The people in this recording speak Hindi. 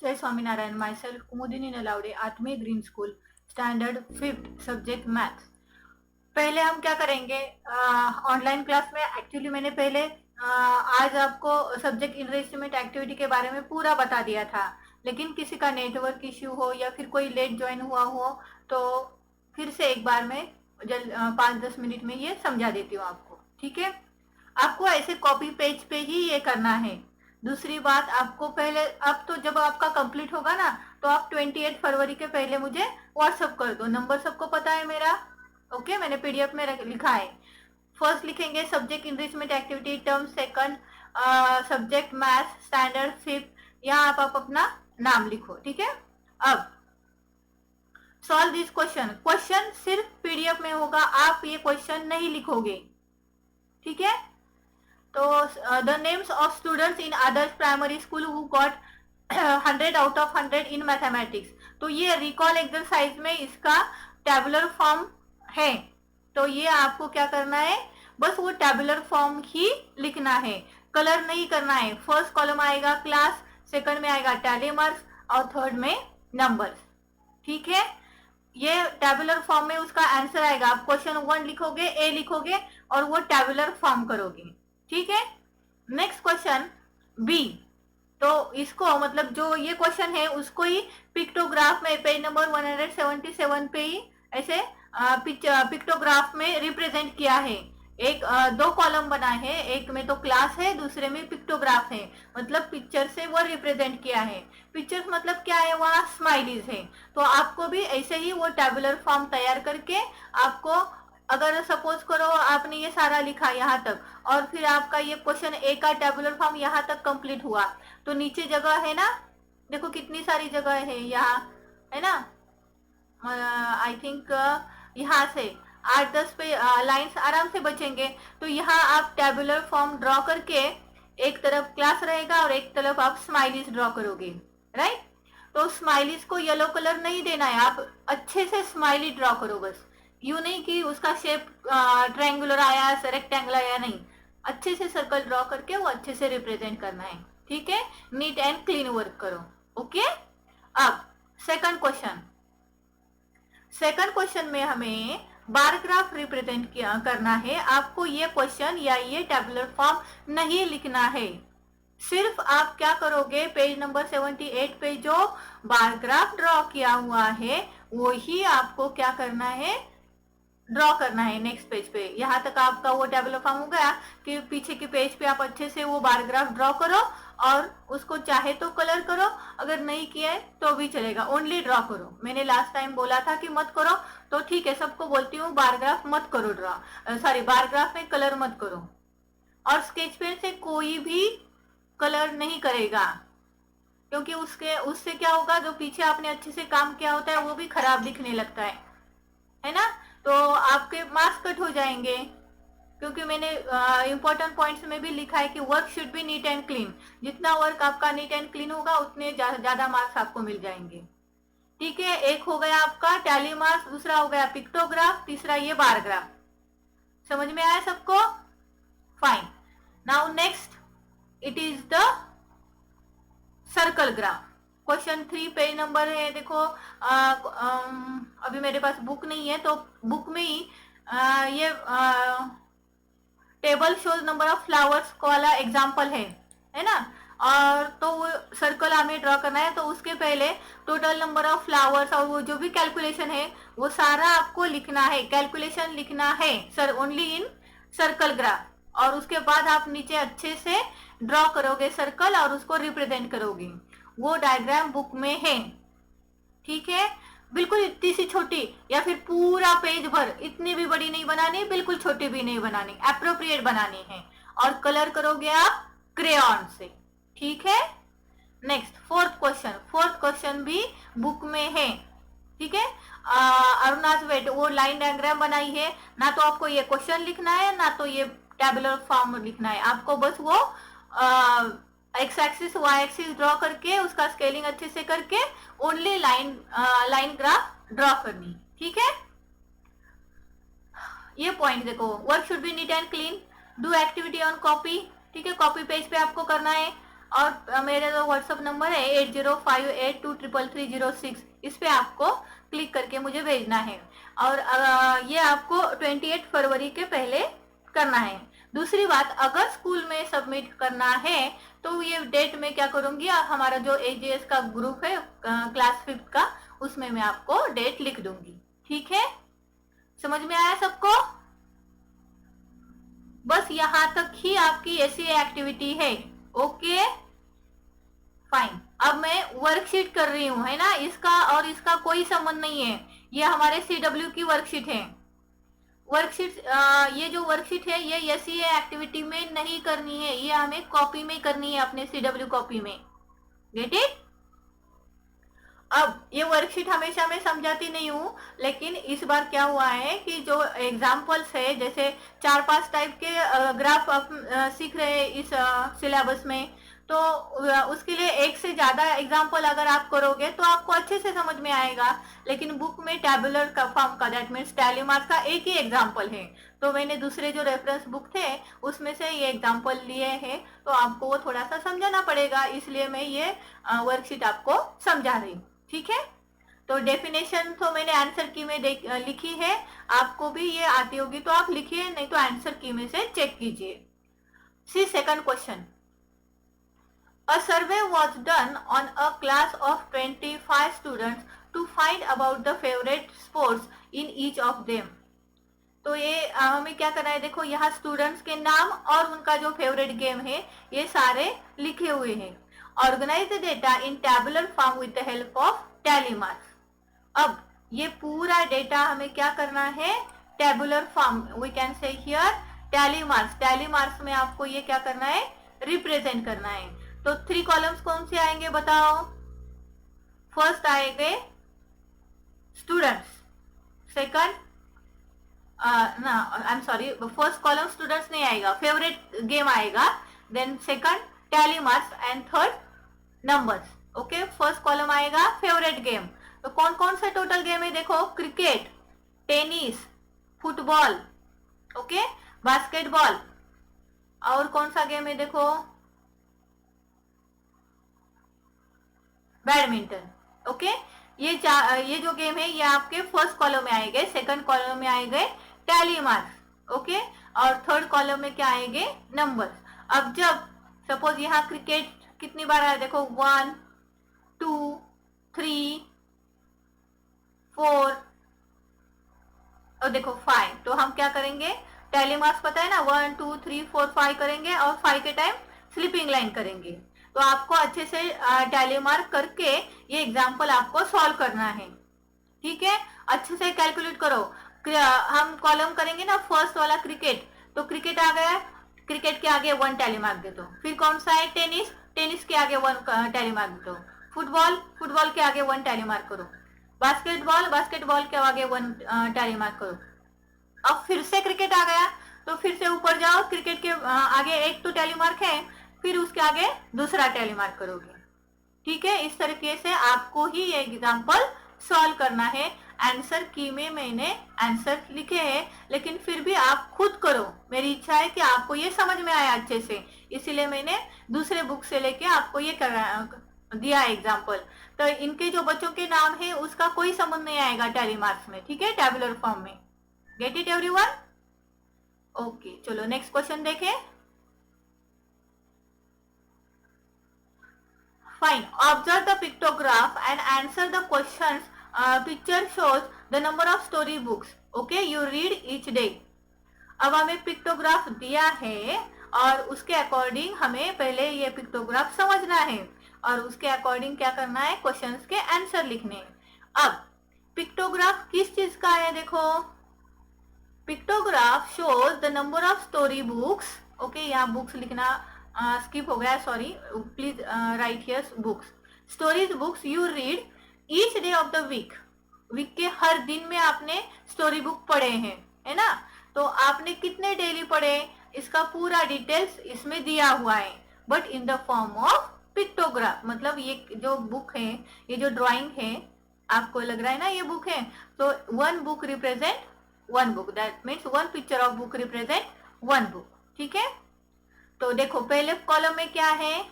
जय स्वामीनारायण। माई सेल्फ कुमुदिनी नलावड़े, आत्मीय green school, standard 5th, subject maths. पहले हम क्या करेंगे, ऑनलाइन क्लास में एक्चुअली मैंने पहले आज आपको सब्जेक्ट इनवेस्टमेंट एक्टिविटी के बारे में पूरा बता दिया था, लेकिन किसी का नेटवर्क इश्यू हो या फिर कोई लेट ज्वाइन हुआ हो तो फिर से एक बार मैं 5-10 मिनट में ये समझा देती हूँ आपको। ठीक है, आपको ऐसे कॉपी पेज पे ही ये करना है। दूसरी बात, आपको पहले, अब तो जब आपका कंप्लीट होगा ना तो आप 28 फरवरी के पहले मुझे व्हाट्सअप कर दो। नंबर सबको पता है मेरा? ओके, मैंने पीडीएफ में लिखा है। फर्स्ट लिखेंगे subject enrichment activity term, second subject maths standard 5th। यहाँ आप अपना नाम लिखो। ठीक है, अब सॉल्व दिस क्वेश्चन। क्वेश्चन सिर्फ पीडीएफ में होगा, आप ये क्वेश्चन नहीं लिखोगे। ठीक है, तो the names of students in Adarsh primary school who got 100 out of 100 in mathematics. तो ये रिकॉल एक्सरसाइज में इसका टेबुलर फॉर्म है, तो ये आपको क्या करना है, बस वो टेबुलर फॉर्म ही लिखना है, कलर नहीं करना है। फर्स्ट कॉलम आएगा क्लास, सेकंड में आएगा टैली मार्क्स और थर्ड में नंबर्स। ठीक है, ये टेबुलर फॉर्म में उसका आंसर आएगा। आप क्वेश्चन 1 लिखोगे, ए लिखोगे और वो टेबुलर फॉर्म करोगे। ठीक है, नेक्स्ट क्वेश्चन बी। तो इसको मतलब जो ये क्वेश्चन है उसको ही पिक्टोग्राफ में पेज नंबर 177 पे ही ऐसे पिक्टोग्राफ में रिप्रेजेंट किया है। एक 2 कॉलम बना है, एक में तो क्लास है, दूसरे में पिक्टोग्राफ है, मतलब पिक्चर से वो रिप्रेजेंट किया है। पिक्चर्स मतलब क्या है, वहाँ स्माइलीज है। तो आपको भी ऐसे ही वो टेबुलर फॉर्म तैयार करके, आपको अगर सपोज करो आपने ये सारा लिखा यहाँ तक और फिर आपका ये क्वेश्चन ए का टेबुलर फॉर्म यहाँ तक कंप्लीट हुआ, तो नीचे जगह है ना, देखो कितनी सारी जगह है यहाँ, है ना। आई थिंक यहाँ से 8-10 पे लाइंस आराम से बचेंगे। तो यहाँ आप टेबुलर फॉर्म ड्रॉ करके एक तरफ क्लास रहेगा और एक तरफ आप स्माइलीज ड्रॉ करोगे, राइट। तो स्माइलीज को येलो कलर नहीं देना है, आप अच्छे से स्माइली ड्रॉ करो, बस यूं नहीं कि उसका शेप ट्रायंगुलर आया, रेक्टेंगल आया, नहीं, अच्छे से सर्कल ड्रॉ करके वो अच्छे से रिप्रेजेंट करना है। ठीक है, नीट एंड क्लीन वर्क करो। ओके, अब सेकंड क्वेश्चन। सेकंड क्वेश्चन में हमें बार ग्राफ रिप्रेजेंट करना है। आपको ये क्वेश्चन या ये टेबुलर फॉर्म नहीं लिखना है, सिर्फ आप क्या करोगे, पेज नंबर 78 पे जो बार ग्राफ ड्रॉ किया हुआ है वो ही आपको क्या करना है, ड्रॉ करना है नेक्स्ट पेज पे। यहाँ तक आपका वो टेबुलर फॉर्म हो गया कि पीछे के पेज पे आप अच्छे से वो बार ग्राफ ड्रॉ करो और उसको चाहे तो कलर करो, अगर नहीं किया है तो भी चलेगा, ओनली ड्रॉ करो। मैंने लास्ट टाइम बोला था कि मत करो, तो ठीक है, सबको बोलती हूँ बार ग्राफ मत करो ड्रॉ, सॉरी बार ग्राफ में कलर मत करो। और स्केच पेन से कोई भी कलर नहीं करेगा, क्योंकि उससे क्या होगा, जो पीछे आपने अच्छे से काम किया होता है वो भी खराब दिखने लगता है ना। तो आपके मार्क्स कट हो जाएंगे, क्योंकि मैंने इंपॉर्टेंट पॉइंट्स में भी लिखा है कि work should be neat and clean. जितना वर्क आपका नीट एंड क्लीन होगा उतने ज्यादा मार्क्स आपको मिल जाएंगे। ठीक है, एक हो गया आपका टैली मार्क्स, दूसरा हो गया पिक्टोग्राफ, तीसरा ये बार ग्राफ। समझ में आया सबको? Fine. Now next it is the circle graph. Question 3 page number है, देखो अभी मेरे पास बुक नहीं है, तो बुक में ही ये table shows number of flowers वाला एग्जाम्पल है ना। और तो वो सर्कल हमें ड्रॉ करना है, तो उसके पहले टोटल नंबर ऑफ फ्लावर्स और वो जो भी कैलकुलेशन है वो सारा आपको लिखना है, कैलकुलेशन लिखना है sir, only in circle graph. और उसके बाद आप नीचे अच्छे से ड्रॉ करोगे सर्कल और उसको रिप्रेजेंट करोगे। वो डायग्राम बुक में है। ठीक है, बिल्कुल इतनी सी छोटी या फिर पूरा पेज भर, इतनी भी बड़ी नहीं बनानी, बिल्कुल छोटी भी नहीं बनानी, अप्रोप्रिएट बनानी है। और कलर करोगे आप क्रेयॉन से। ठीक है, next fourth question. Fourth question भी बुक में है। ठीक है, अरुणाज वेट वो लाइन डायग्राम बनाई है, ना तो आपको ये क्वेश्चन लिखना है ना तो ये टेबुलर फॉर्म लिखना है, आपको बस वो x axis y axis draw करके उसका स्केलिंग अच्छे से करके ओनली लाइन ग्राफ ड्रॉ करनी। ठीक है, ये पॉइंट देखो, work should be neat and clean, do activity on copy. ठीक है, कॉपी पेज पे आपको करना है। और मेरा जो व्हाट्सअप नंबर है 8058233306, इस पे आपको क्लिक करके मुझे भेजना है। और ये आपको 28 फरवरी के पहले करना है। दूसरी बात, अगर स्कूल में सबमिट करना है तो ये डेट में क्या करूंगी, हमारा जो एजीएस का ग्रुप है क्लास 5 का, उसमें मैं आपको डेट लिख दूंगी। ठीक है, समझ में आया सबको? बस यहाँ तक ही आपकी ऐसी एक्टिविटी है। Okay fine. अब मैं वर्कशीट कर रही हूँ, है ना, इसका और इसका कोई संबंध नहीं है, ये हमारे सीडब्ल्यू की वर्कशीट है। वर्कशीट ये जो वर्कशीट है ये एसईए एक्टिविटी में नहीं करनी है, ये हमें कॉपी में करनी है, अपने सीडब्ल्यू कॉपी में। Get it? अब ये वर्कशीट हमेशा मैं समझाती नहीं हूँ, लेकिन इस बार क्या हुआ है कि जो एग्जाम्पल्स है, जैसे 4-5 टाइप के ग्राफ आप सीख रहे हैं इस सिलेबस में, तो उसके लिए एक से ज्यादा एग्जाम्पल अगर आप करोगे तो आपको अच्छे से समझ में आएगा। लेकिन बुक में टैबुलर का फॉर्म का, दैट मीन्स टैली मार्क्स का एक ही एग्जाम्पल है, तो मैंने दूसरे जो रेफरेंस बुक थे उसमें से ये एग्जाम्पल लिए हैं, तो आपको वो थोड़ा सा समझाना पड़ेगा, इसलिए मैं ये वर्कशीट आपको समझा रही हूँ। ठीक है, तो डेफिनेशन तो मैंने आंसर की में लिखी है, आपको भी ये आती होगी तो आप लिखिए, नहीं तो आंसर की में से चेक कीजिए। C second question, a survey was done on a class of 25 students to find about the favorite sports in each of them। तो ये हमें क्या करना है, देखो यहाँ स्टूडेंट्स के नाम और उनका जो फेवरेट गेम है ये सारे लिखे हुए हैं। Organise the data in tabular form with the help of tally marks. अब ये पूरा डेटा हमें क्या करना है, tabular form, we can say here tally marks. Tally marks में आपको ये क्या करना है, रिप्रेजेंट करना है। तो 3 कॉलम्स कौन से आएंगे बताओ? फर्स्ट आएंगे स्टूडेंट्स, सेकंड ना I am sorry, first column students नहीं आएगा, फेवरेट गेम आएगा, then second tally marks and third numbers. Okay, first column आएगा फेवरेट गेम। तो कौन कौन से टोटल गेम है देखो, cricket, tennis, football, okay, basketball, और कौन सा गेम है देखो, बैडमिंटन। ओके, ये जो गेम है ये आपके फर्स्ट कॉलम में आएंगे, सेकंड कॉलम में आएंगे टैली मार्क्स, ओके, और थर्ड कॉलम में क्या आएंगे, नंबर्स। अब जब सपोज यहाँ क्रिकेट कितनी बार आया देखो, 1 2 3 4 और देखो 5, तो हम क्या करेंगे, टैली मार्क्स पता है ना, 1 2 3 4 5 करेंगे और 5 के टाइम स्लीपिंग लाइन करेंगे। तो आपको अच्छे से टैली मार्क करके ये एग्जाम्पल आपको सॉल्व करना है। ठीक है, अच्छे से कैलकुलेट करो। हम कॉलम करेंगे ना, फर्स्ट वाला क्रिकेट, तो क्रिकेट आ गया, क्रिकेट के आगे 1 टैली मार्क दे दो। फिर कौन सा है, टेनिस, टेनिस के आगे 1 टैली मार्क दे दो। फुटबॉल, फुटबॉल के आगे 1 टैली मार्क करो। बास्केटबॉल, बास्केटबॉल के आगे 1 टैली मार्क करो। अब फिर से क्रिकेट आ गया तो फिर से ऊपर जाओ, क्रिकेट के आगे एक तो टैली मार्क है, फिर उसके आगे दूसरा टैली मार्क करोगे। ठीक है, इस तरीके से आपको ही ये एग्जाम्पल सॉल्व करना है। आंसर की में मैंने आंसर लिखे हैं, लेकिन फिर भी आप खुद करो। मेरी इच्छा है कि आपको ये समझ में आया अच्छे से, इसीलिए मैंने दूसरे बुक से लेके आपको ये दिया एग्जाम्पल। तो इनके जो बच्चों के नाम है उसका कोई संबंध नहीं आएगा टैली मार्क्स में, ठीक है, टैबुलर फॉर्म में। Get it everyone? ओके, चलो नेक्स्ट क्वेश्चन देखें। Fine. Observe the pictograph and answer the questions. Picture shows the number of story books. Okay, you read each day. अब हमें पिक्टोग्राफ दिया है और उसके अकॉर्डिंग हमें पहले ये पिक्टोग्राफ समझना है और उसके अकॉर्डिंग क्या करना है, क्वेश्चंस के आंसर लिखने हैं। अब पिक्टोग्राफ किस चीज का है देखो, pictograph shows the number of story books. Okay, यहाँ बुक्स लिखना स्किप हो गया, sorry, please write here books. Stories books you read each day of the week. Week के हर दिन में आपने स्टोरी बुक पढ़े हैं, है ना, तो आपने कितने डेली पढ़े इसका पूरा डिटेल्स इसमें दिया हुआ है, but in the form of pictograph. मतलब ये जो बुक है, ये जो ड्राइंग है, आपको लग रहा है ना ये बुक है, तो 1 book represent 1 book, that means 1 picture of book represent 1 book. ठीक है, तो देखो पहले कॉलम में क्या है,